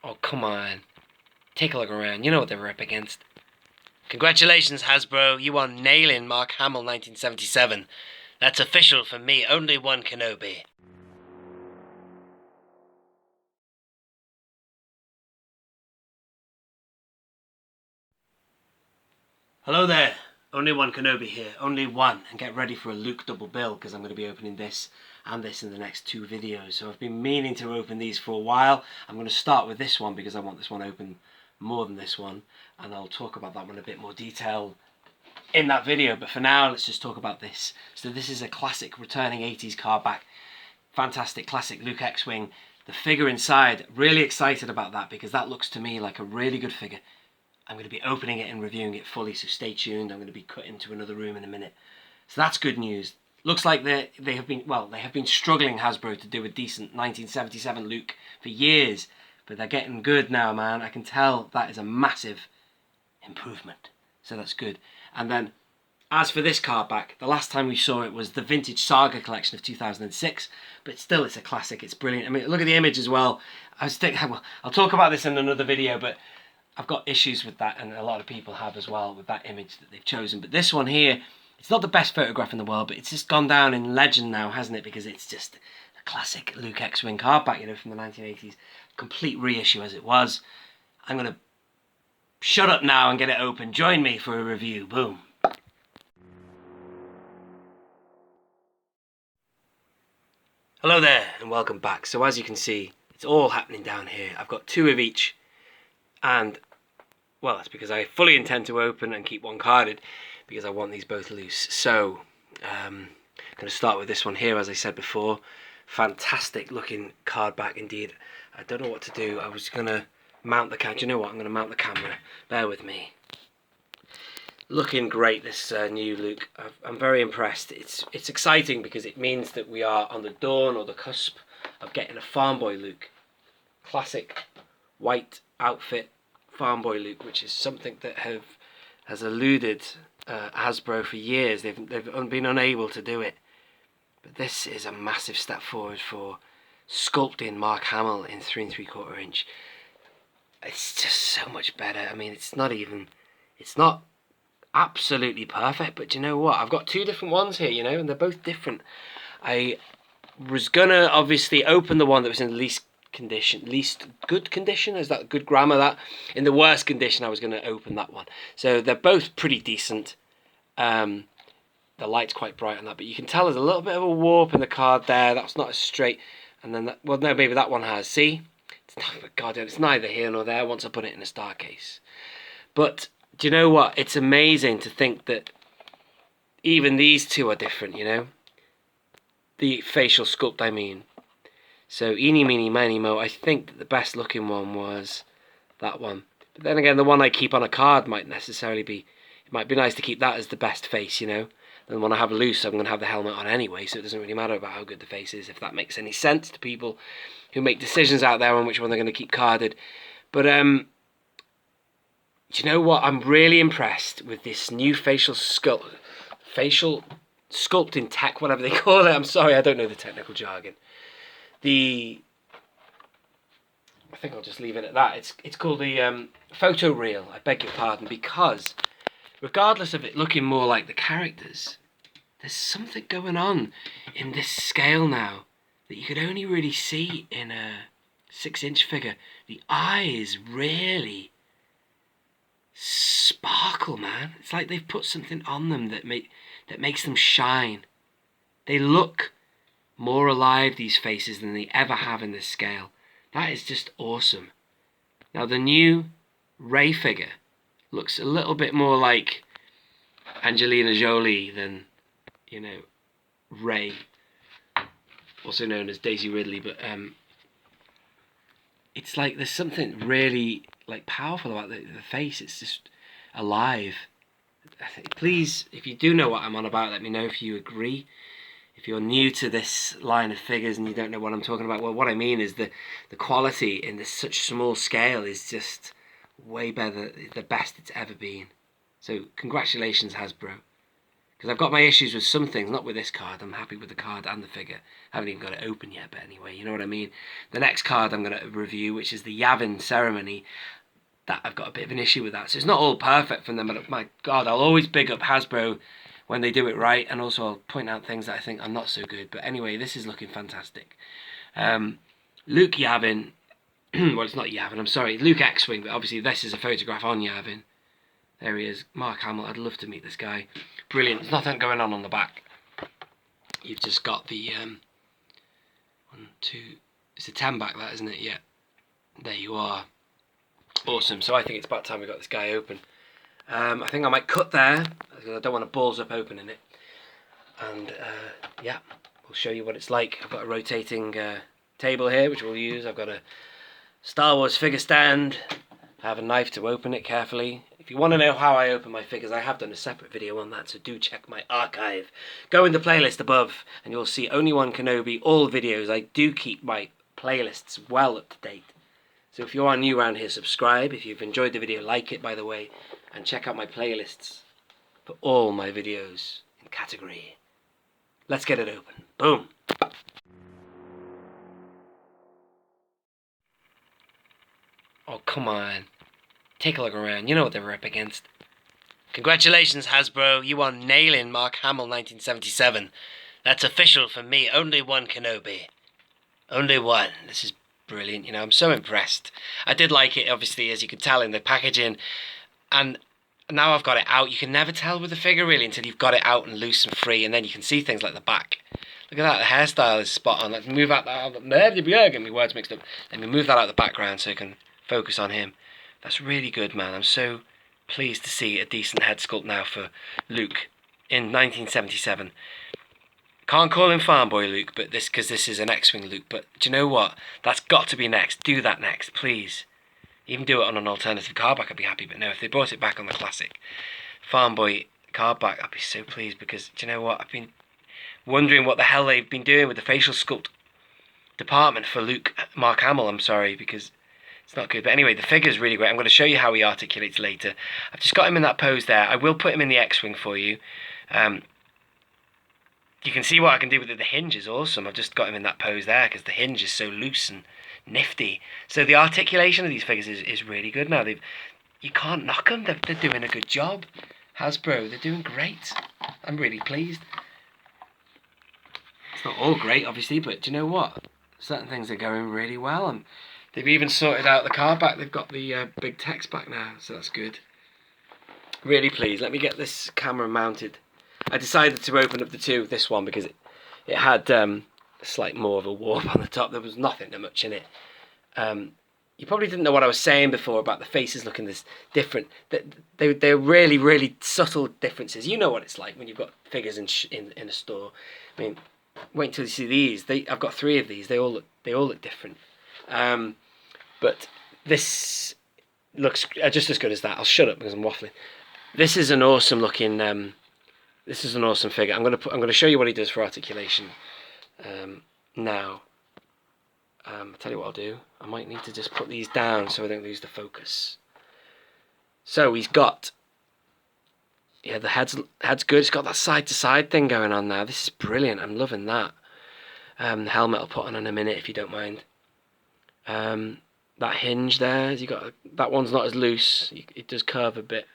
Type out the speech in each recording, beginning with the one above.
Oh, come on. Take a look around. You know what they were up against. Congratulations, Hasbro. You are nailing Mark Hamill 1977. That's official for me. Only one Kenobi. Hello there. Only one Kenobi here. Only one. And get ready for a Luke double bill, because I'm going to be opening this and this in the next 2 videos. So I've been meaning to open these for a while. I'm going to start with this one because I want this one open more than this one. And I'll talk about that one in a bit more detail in that video. But for now, let's just talk about this. So this is a classic returning 80s card back. Fantastic classic Luke Xwing. The figure inside, really excited about that because that looks to me like a really good figure. I'm going to be opening it and reviewing it fully, so stay tuned. I'm going to be cut into another room in a minute. So that's good news. Looks like they have been struggling, Hasbro, to do a decent 1977 Luke for years, but they're getting good now, man. I can tell that is a massive improvement. So that's good. And then, as for this card back, the last time we saw it was the Vintage Saga collection of 2006, but still it's a classic. It's brilliant. I mean, look at the image as well. I'll talk about this in another video, but I've got issues with that, and a lot of people have as well, with that image that they've chosen. But this one here, it's not the best photograph in the world, but it's just gone down in legend now, hasn't it? Because it's just a classic Luke Xwing card back, you know, from the 1980s. Complete reissue as it was. I'm going to shut up now and get it open. Join me for a review. Boom. Hello there, and welcome back. So as you can see, it's all happening down here. I've got 2 of each, and well, that's because I fully intend to open and keep one carded because I want these both loose. So, I'm going to start with this one here, as I said before. Fantastic looking card back indeed. I don't know what to do. I was going to mount the camera. Do you know what? I'm going to mount the camera. Bear with me. Looking great, this new Luke. I'm very impressed. It's exciting because it means that we are on the dawn or the cusp of getting a farm boy Luke. Classic white outfit farm boy Luke, which is something that has eluded Hasbro for years. They've been unable to do it, but this is a massive step forward for sculpting Mark Hamill in 3 3/4 inch. It's just so much better. I mean, it's not absolutely perfect, but you know what? I've got 2 different ones here, you know, and they're both different. I was gonna obviously open the one that was in the least good condition. Is that good grammar? That in the worst condition, I was going to open that one. So they're both pretty decent. The light's quite bright on that, but you can tell there's a little bit of a warp in the card there. That's not as straight. And then well, no, maybe that one has. See, it's neither here nor there once I put it in a star case. But do you know what? It's amazing to think that even these 2 are different. You know, the facial sculpt, I mean. So, eeny, meeny, miny, mo, I think that the best looking one was that one. But then again, the one I keep on a card might necessarily be, it might be nice to keep that as the best face, you know. And when I have loose, I'm going to have the helmet on anyway, so it doesn't really matter about how good the face is, if that makes any sense to people who make decisions out there on which one they're going to keep carded. But, do you know what? I'm really impressed with this new facial sculpting tech, whatever they call it. I'm sorry, I don't know the technical jargon. I think I'll just leave it at that. It's called the photo reel, I beg your pardon, because regardless of it looking more like the characters, there's something going on in this scale now that you could only really see in a 6-inch figure. The eyes really sparkle, man. It's like they've put something on them that makes them shine. They look more alive, these faces, than they ever have in this scale. That is just awesome. Now the new Rey figure looks a little bit more like Angelina Jolie than, you know, Rey, also known as Daisy Ridley. But it's like there's something really like powerful about the face. It's just alive. Please, if you do know what I'm on about, let me know if you agree. If you're new to this line of figures and you don't know what I'm talking about, well, what I mean is the quality in this such small scale is just way better, the best it's ever been. So congratulations, Hasbro. Because I've got my issues with some things, not with this card. I'm happy with the card and the figure. I haven't even got it open yet, but anyway, you know what I mean. The next card I'm going to review, which is the Yavin Ceremony, that I've got a bit of an issue with that. So it's not all perfect from them, but my God, I'll always big up Hasbro when they do it right, and also I'll point out things that I think are not so good. But anyway, this is looking fantastic. Luke Yavin, well, it's not Yavin, I'm sorry, Luke Xwing, but obviously this is a photograph on Yavin. There he is, Mark Hamill. I'd love to meet this guy. Brilliant. There's nothing going on the back. You've just got the 1, 2. It's a 10 back, that, isn't it? Yeah. There you are. Awesome. So I think it's about time we got this guy open. I think I might cut there because I don't want to balls up opening it. And yeah, we'll show you what it's like. I've got a rotating table here, which we'll use. I've got a Star Wars figure stand. I have a knife to open it carefully. If you want to know how I open my figures, I have done a separate video on that, so do check my archive. Go in the playlist above, and you'll see only one Kenobi, all videos. I do keep my playlists well up to date. So if you are new around here, subscribe. If you've enjoyed the video, like it, by the way, and check out my playlists for all my videos in category. Let's get it open. Boom. Oh, come on. Take a look around. You know what they were up against. Congratulations, Hasbro. You are nailing Mark Hamill 1977. That's official for me. Only one Kenobi. Only one. This is brilliant. You know, I'm so impressed. I did like it, obviously, as you can tell in the packaging. And now I've got it out. You can never tell with the figure, really, until you've got it out and loose and free. And then you can see things like the back. Look at that. The hairstyle is spot on. Let's move out that. Get my words mixed up. Let me move that out of the background so I can focus on him. That's really good, man. I'm so pleased to see a decent head sculpt now for Luke in 1977. Can't call him Farm Boy Luke, but because this is an Xwing Luke. But do you know what? That's got to be next. Do that next, please. Even do it on an alternative card back, I'd be happy. But no, if they brought it back on the classic Farm Boy card back, I'd be so pleased. Because do you know what? I've been wondering what the hell they've been doing with the facial sculpt department for Mark Hamill. I'm sorry, because it's not good. But anyway, the figure's really great. I'm going to show you how he articulates later. I've just got him in that pose there. I will put him in the Xwing for you. You can see what I can do with it. The hinge is awesome. I've just got him in that pose there because the hinge is so loose and nifty. So the articulation of these figures is really good now. You can't knock them. They're doing a good job. Hasbro, they're doing great. I'm really pleased. It's not all great, obviously, but do you know what? Certain things are going really well. And they've even sorted out the card back. They've got the big text back now, so that's good. Really pleased. Let me get this camera mounted. I decided to open up this one, because it had slight more of a warp on the top. There was nothing that much in it. You probably didn't know what I was saying before about the faces looking this different. They're really, really subtle differences. You know what it's like when you've got figures in a store. I mean, wait until you see these. I've got 3 of these. They all look different. But this looks just as good as that. I'll shut up because I'm waffling. This is an awesome looking. This is an awesome figure. I'm gonna show you what he does for articulation. Now, I'll tell you what I'll do. I might need to just put these down so I don't lose the focus. So he's got, yeah, the head's good. It's got that side to side thing going on now. This is brilliant. I'm loving that. The helmet I'll put on in a minute if you don't mind. That hinge there, that one's not as loose. It does curve a bit.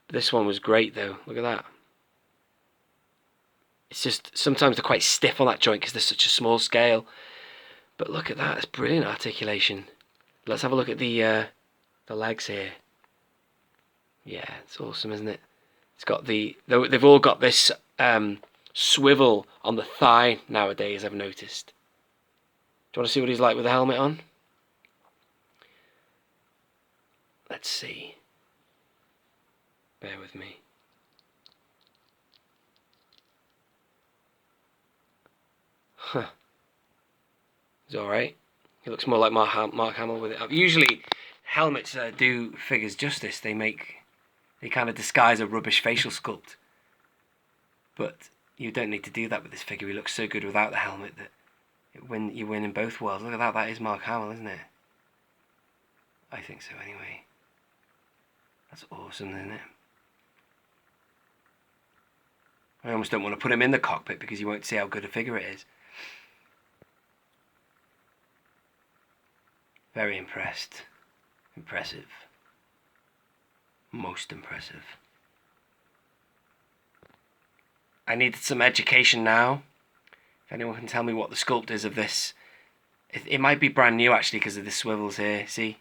This one was great though. Look at that. It's just sometimes they're quite stiff on that joint because they're such a small scale. But look at that, it's brilliant articulation. Let's have a look at the legs here. Yeah, it's awesome, isn't it? It's got they've all got this swivel on the thigh nowadays, I've noticed. Do you want to see what he's like with the helmet on? Let's see. Bear with me. Huh. He's alright. He looks more like Mark Hamill with it. Usually, helmets do figures justice. They kind of disguise a rubbish facial sculpt. But you don't need to do that with this figure. He looks so good without the helmet that you win in both worlds. Look at that. That is Mark Hamill, isn't it? I think so anyway. That's awesome, isn't it? I almost don't want to put him in the cockpit because you won't see how good a figure it is. Very impressed. Impressive. Most impressive. I needed some education now. If anyone can tell me what the sculpt is of this. It might be brand new actually because of the swivels here. See?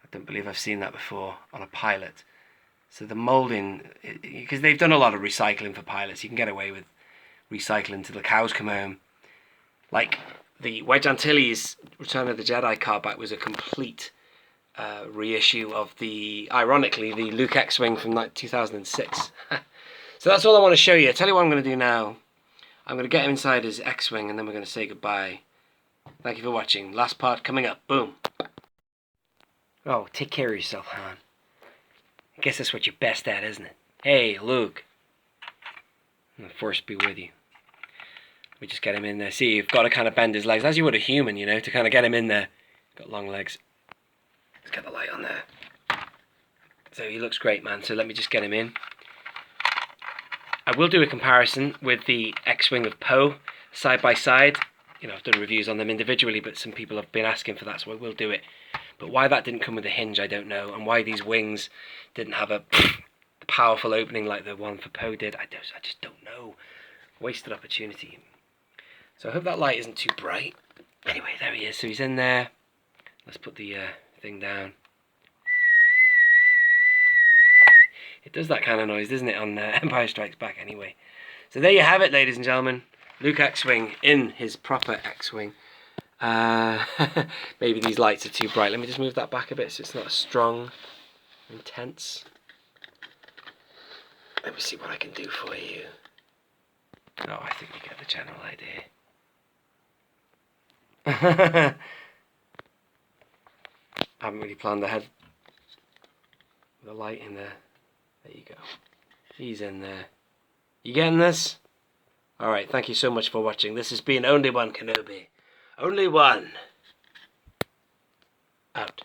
I don't believe I've seen that before on a pilot. So the moulding, because they've done a lot of recycling for pilots. You can get away with recycling till the cows come home. Like the Wedge Antilles Return of the Jedi card back was a complete reissue of ironically, the Luke Xwing from 2006. So that's all I want to show you. I'll tell you what I'm going to do now. I'm going to get him inside his Xwing and then we're going to say goodbye. Thank you for watching. Last part coming up. Boom. Oh, take care of yourself, Han. I guess that's what you're best at, isn't it? Hey, Luke. The Force be with you. We just get him in there. See, you've got to kind of bend his legs, as you would a human, you know, to kind of get him in there. Got long legs. Let's get the light on there. So he looks great, man. So let me just get him in. I will do a comparison with the Xwing of Poe, side by side. You know, I've done reviews on them individually, but some people have been asking for that, so I will do it. But why that didn't come with a hinge, I don't know. And why these wings didn't have a powerful opening like the one for Poe did, I just don't know. Wasted opportunity. So I hope that light isn't too bright. Anyway, there he is. So he's in there. Let's put the thing down. It does that kind of noise, doesn't it, on Empire Strikes Back anyway. So there you have it, ladies and gentlemen. Luke Xwing in his proper Xwing. Maybe these lights are too bright. Let me just move that back a bit so it's not as strong, intense. Let me see what I can do for you. Oh, I think you get the general idea. I haven't really planned ahead. The light in there. There you go. He's in there. You getting this? Alright, thank you so much for watching. This has been Only One Kenobi. Only one. Out.